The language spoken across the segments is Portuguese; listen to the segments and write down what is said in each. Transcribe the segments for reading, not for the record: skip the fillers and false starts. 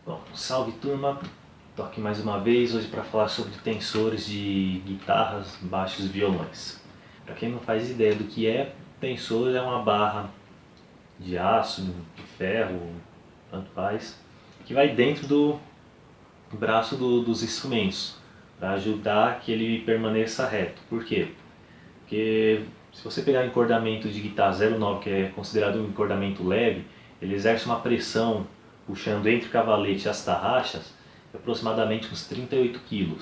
Bom, salve turma, tô aqui mais uma vez hoje para falar sobre tensores de guitarras, baixos e violões. Para quem não faz ideia do que é, tensor é uma barra de aço, de ferro, tanto faz, que vai dentro do braço dos instrumentos para ajudar que ele permaneça reto. Por quê? Porque se você pegar encordamento de guitarra 09, que é considerado um encordamento leve, ele exerce uma pressão puxando entre o cavalete e as tarraxas de aproximadamente uns 38 kg.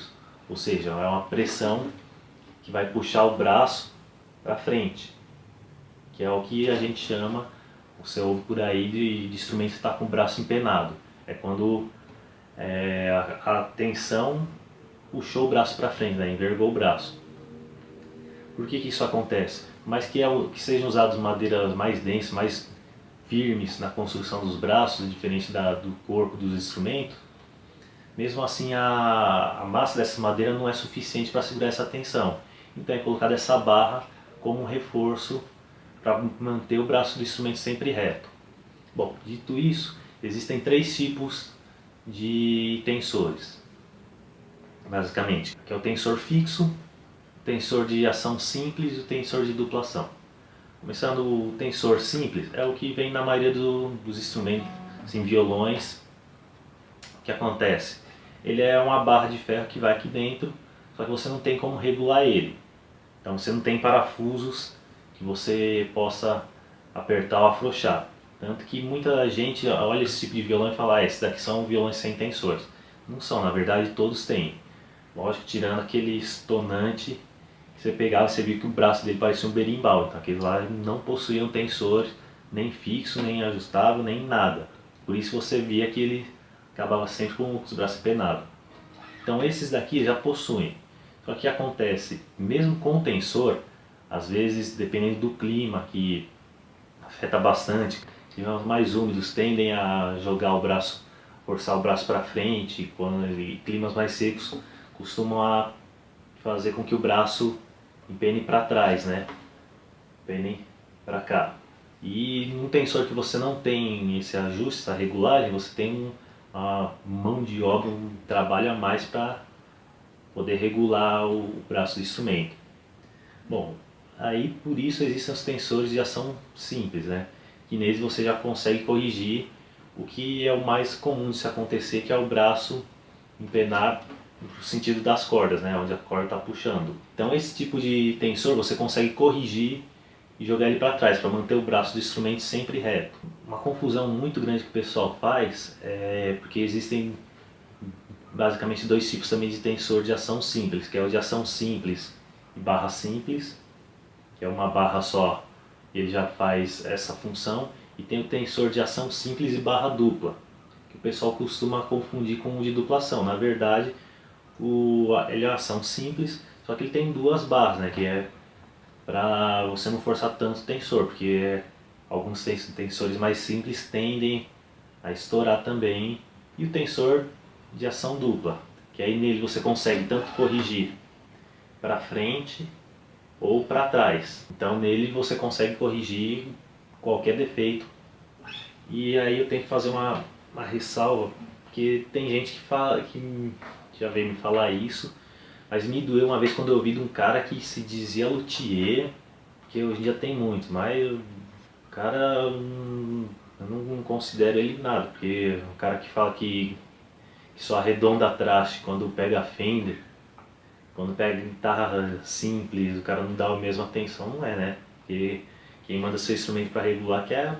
Ou seja, é uma pressão que vai puxar o braço para frente, que é o que a gente chama, você ouve por aí, de instrumento que está com o braço empenado. É quando a tensão puxou o braço para frente, né? Envergou o braço. Por que isso acontece? Mas que sejam usadas madeiras mais densas, mais firmes na construção dos braços, diferente do corpo dos instrumentos, mesmo assim a massa dessa madeira não é suficiente para segurar essa tensão. Então é colocada essa barra como um reforço para manter o braço do instrumento sempre reto. Bom, dito isso, existem três tipos de tensores, basicamente, que é o tensor fixo, o tensor de ação simples e o tensor de duplação. Começando, o tensor simples é o que vem na maioria dos instrumentos, assim, violões. O que acontece? Ele é uma barra de ferro que vai aqui dentro, só que você não tem como regular ele. Então você não tem parafusos que você possa apertar ou afrouxar. Tanto que muita gente olha esse tipo de violão e fala, esses daqui são violões sem tensores. Não são, na verdade todos têm. Lógico, tirando aquele estonante que você pegava e você viu que o braço dele parecia um berimbau. Então aqueles lá não possuíam tensor nem fixo, nem ajustável, nem nada. Por isso você via que ele acabava sempre com os braços empenados. Então esses daqui já possuem. Só que acontece, mesmo com o tensor, às vezes dependendo do clima que afeta bastante, climas mais úmidos tendem a jogar o braço, forçar o braço para frente, e climas mais secos costumam fazer com que o braço empene para trás, né? Empene para cá. E num tensor que você não tem esse ajuste, essa regulagem, você tem uma mão de obra, um trabalho a mais para poder regular o braço do instrumento. Bom, aí por isso existem os tensores de ação simples, né? Que neles você já consegue corrigir o que é o mais comum de se acontecer, que é o braço empenar no sentido das cordas, né? Onde a corda está puxando. Então esse tipo de tensor você consegue corrigir e jogar ele para trás, para manter o braço do instrumento sempre reto. Uma confusão muito grande que o pessoal faz é porque existem basicamente dois tipos também de tensor de ação simples, que é o de ação simples e barra simples, que é uma barra só e ele já faz essa função, e tem o tensor de ação simples e barra dupla, que o pessoal costuma confundir com o de duplação. Na verdade, ele é ação simples, só que ele tem duas barras, né, que é para você não forçar tanto o tensor, porque alguns tensores mais simples tendem a estourar também, e o tensor de ação dupla, que aí nele você consegue tanto corrigir para frente ou para trás. Então nele você consegue corrigir qualquer defeito. E aí eu tenho que fazer uma ressalva, porque tem gente que já veio me falar isso, mas me doeu uma vez quando eu ouvi de um cara que se dizia luthier, que hoje em dia tem muito, mas o cara, eu não considero ele nada, porque o cara que fala que só arredonda a traste quando pega a Fender, quando pega guitarra simples, o cara não dá a mesma atenção, não é, né? Porque quem manda seu instrumento para regular quer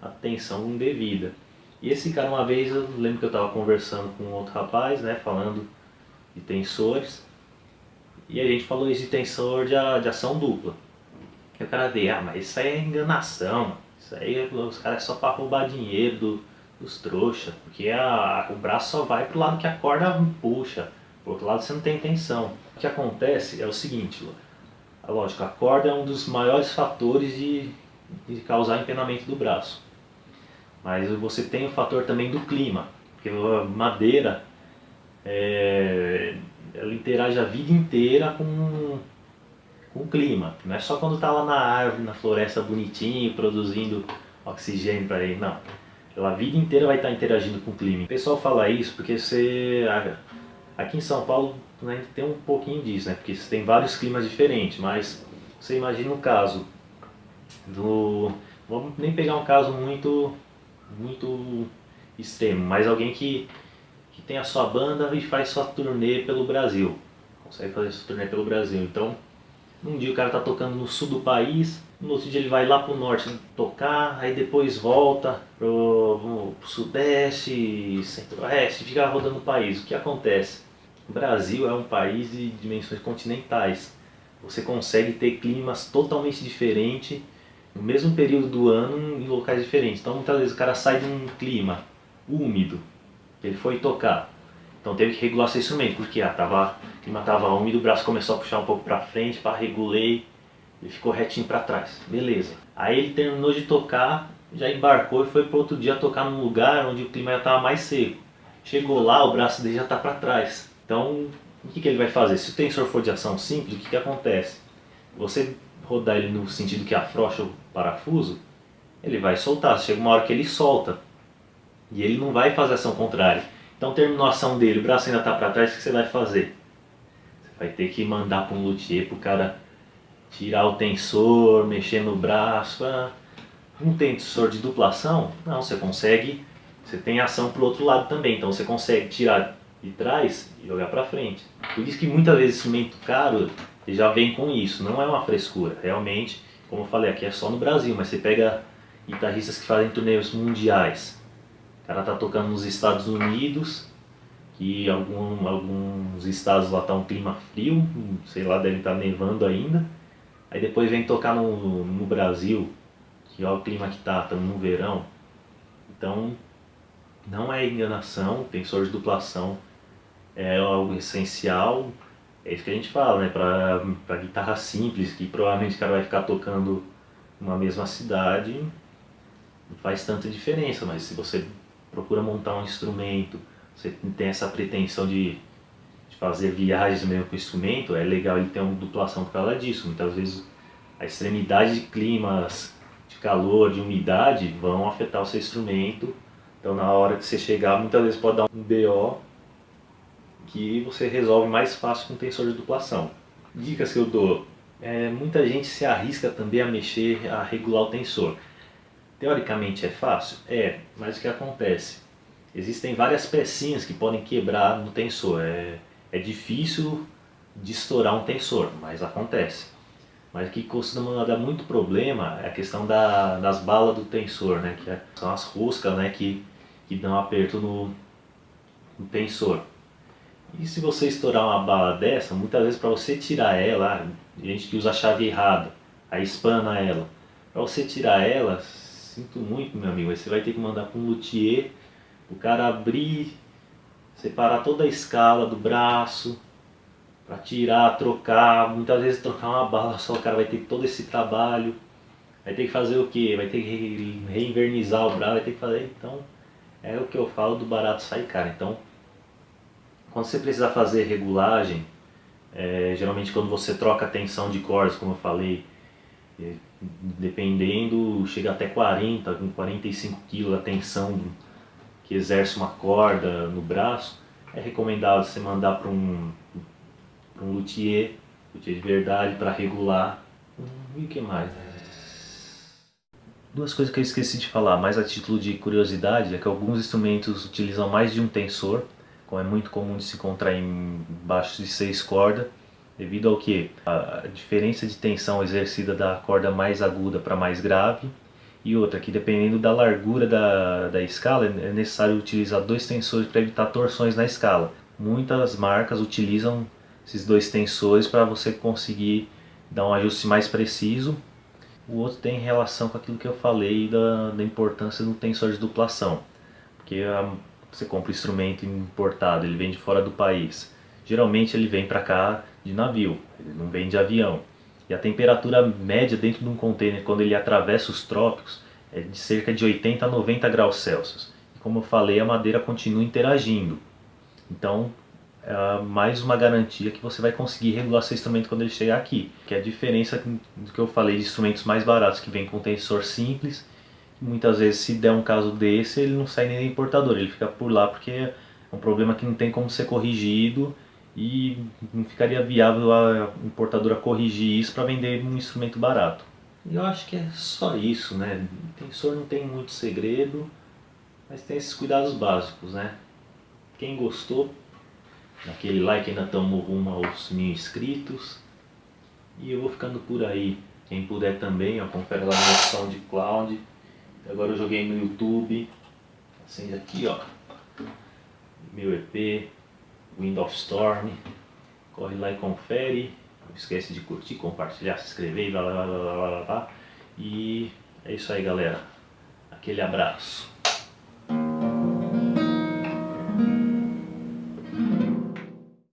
a atenção devida. E esse cara, uma vez, eu lembro que eu estava conversando com outro rapaz, né, falando de tensores, e a gente falou isso de tensor de ação dupla. E o cara veio, mas isso aí é enganação, isso aí os caras é só para roubar dinheiro dos trouxas, porque o braço só vai pro lado que a corda puxa, pro outro lado você não tem tensão. O que acontece é o seguinte, lógico, a corda é um dos maiores fatores de causar empenamento do braço, mas você tem o fator também do clima, porque a madeira ela interage a vida inteira com o clima. Não é só quando está lá na árvore, na floresta bonitinho, produzindo oxigênio para ele, não. ela a vida inteira vai estar interagindo com o clima. O pessoal fala isso porque aqui em São Paulo, né, tem um pouquinho disso, né? Porque você tem vários climas diferentes, mas você imagina um caso do... Vamos nem pegar um caso muito extremo, mas alguém que tem a sua banda e faz sua turnê pelo Brasil. Consegue fazer sua turnê pelo Brasil. Então, um dia o cara tá tocando no sul do país, no outro dia ele vai lá pro norte tocar, aí depois volta pro sudeste, centro-oeste, fica rodando o país. O que acontece? O Brasil é um país de dimensões continentais. Você consegue ter climas totalmente diferentes no mesmo período do ano em locais diferentes. Então muitas vezes o cara sai de um clima úmido, ele foi tocar, então teve que regular seu instrumento, porque o clima estava úmido, o braço começou a puxar um pouco para frente, regulei, ele ficou retinho para trás, beleza. Aí ele terminou de tocar, já embarcou e foi para outro dia tocar num lugar onde o clima já estava mais seco. Chegou lá, o braço dele já está para trás. Então o que ele vai fazer? Se o tensor for de ação simples, o que acontece? Você rodar ele no sentido que afrouxa o parafuso, ele vai soltar. Chega uma hora que ele solta e ele não vai fazer ação contrária. Então terminou a ação dele, o braço ainda está para trás, o que você vai fazer? Você vai ter que mandar para um luthier para o cara tirar o tensor, mexer no braço. Um tensor de duplação? Não, você consegue, você tem ação para o outro lado também, então você consegue tirar de trás e jogar para frente. Por isso que muitas vezes instrumento caro já vem com isso, não é uma frescura, realmente, como eu falei, aqui é só no Brasil, mas você pega guitarristas que fazem turnês mundiais, o cara tá tocando nos Estados Unidos, que alguns estados lá tá um clima frio, sei lá, deve estar nevando ainda, aí depois vem tocar no Brasil, que é o clima que tá, estamos no verão, então não é enganação, tensor de duplação é algo essencial. É isso que a gente fala, né? Para guitarra simples, que provavelmente o cara vai ficar tocando numa mesma cidade, não faz tanta diferença, mas se você procura montar um instrumento, você tem essa pretensão de fazer viagens mesmo com o instrumento, é legal ele ter uma duplação por causa disso. Muitas vezes a extremidade de climas, de calor, de umidade vão afetar o seu instrumento. Então na hora que você chegar, muitas vezes pode dar um BO que você resolve mais fácil com tensor de duplação. Dicas que eu dou, muita gente se arrisca também a mexer, a regular o tensor. Teoricamente é fácil? É, mas o que acontece? Existem várias pecinhas que podem quebrar no tensor, é difícil de estourar um tensor, mas acontece. Mas o que costuma dar muito problema é a questão das balas do tensor, né? São as roscas, né, que dão aperto no tensor. E se você estourar uma bala dessa, muitas vezes para você tirar ela, gente que usa a chave errada, aí espana ela. Para você tirar ela, sinto muito, meu amigo, aí você vai ter que mandar para um luthier, o cara abrir, separar toda a escala do braço, para tirar, trocar, muitas vezes trocar uma bala só, o cara vai ter todo esse trabalho, vai ter que fazer o que? Vai ter que reinvernizar o braço, vai ter que fazer, então é o que eu falo do barato sai caro. Então quando você precisar fazer regulagem, geralmente quando você troca a tensão de cordas, como eu falei, dependendo, chega até 40, com 45 kg a tensão que exerce uma corda no braço, é recomendável você mandar para um luthier de verdade para regular. E o que mais? Duas coisas que eu esqueci de falar, mais a título de curiosidade, é que alguns instrumentos utilizam mais de um tensor, como é muito comum de se encontrar em baixos de 6 cordas, devido ao que? A diferença de tensão exercida da corda mais aguda para mais grave, e outra, que dependendo da largura da escala, é necessário utilizar dois tensores para evitar torções na escala. Muitas marcas utilizam esses dois tensores para você conseguir dar um ajuste mais preciso. O outro tem relação com aquilo que eu falei da importância do tensor de duplação, porque você compra um instrumento importado, ele vem de fora do país. Geralmente ele vem para cá de navio, ele não vem de avião. E a temperatura média dentro de um container, quando ele atravessa os trópicos, é de cerca de 80 a 90 graus Celsius. E como eu falei, a madeira continua interagindo. Então, é mais uma garantia que você vai conseguir regular seu instrumento quando ele chegar aqui. Que é a diferença do que eu falei de instrumentos mais baratos, que vem com tensor simples, muitas vezes se der um caso desse, ele não sai nem da importadora, ele fica por lá porque é um problema que não tem como ser corrigido e não ficaria viável a importadora corrigir isso para vender um instrumento barato. E eu acho que é só isso, né? Tensor não tem muito segredo, mas tem esses cuidados básicos, né? Quem gostou, naquele like, ainda estamos rumo aos 1000 inscritos. E eu vou ficando por aí. Quem puder também, ó, confere lá no SoundCloud. Agora eu joguei no YouTube. Acende aqui, ó. Meu EP, Wind of Storm. Corre lá e confere. Não esquece de curtir, compartilhar, se inscrever, blá blá blá blá blá blá. E é isso aí, galera. Aquele abraço.